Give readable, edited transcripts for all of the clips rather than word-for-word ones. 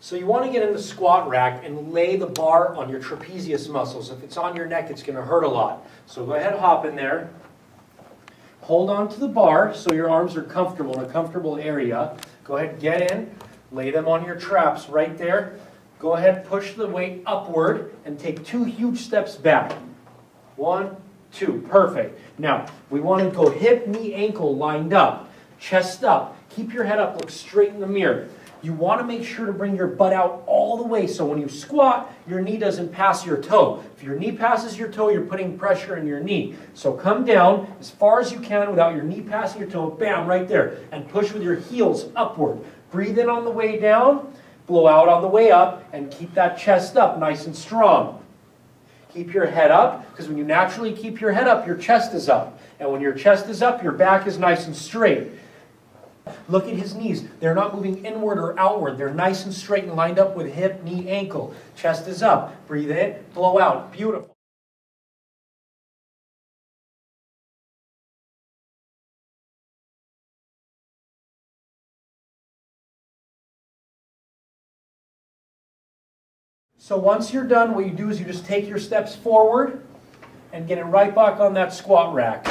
So you want to get in the squat rack and lay the bar on your trapezius muscles. If it's on your neck, it's going to hurt a lot. So go ahead, hop in there. Hold on to the bar so your arms are comfortable in a comfortable area. Go ahead, get in, lay them on your traps right there. Go ahead, push the weight upward and take 2 huge steps back. 1, 2, perfect. Now, we want to go hip, knee, ankle lined up, chest up. Keep your head up, look straight in the mirror. You want to make sure to bring your butt out all the way so when you squat, your knee doesn't pass your toe. If your knee passes your toe, you're putting pressure in your knee. So come down as far as you can without your knee passing your toe, bam, right there, and push with your heels upward. Breathe in on the way down, blow out on the way up, and keep that chest up nice and strong. Keep your head up, because when you naturally keep your head up, your chest is up. And when your chest is up, your back is nice and straight. Look at his knees. They're not moving inward or outward. They're nice and straight and lined up with hip, knee, ankle. Chest is up. Breathe in, blow out. Beautiful. So once you're done, what you do is you just take your steps forward and get it right back on that squat rack.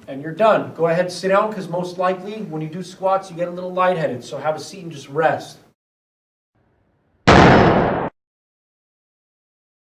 And you're done. Go ahead and sit down because most likely when you do squats you get a little lightheaded. So have a seat and just rest.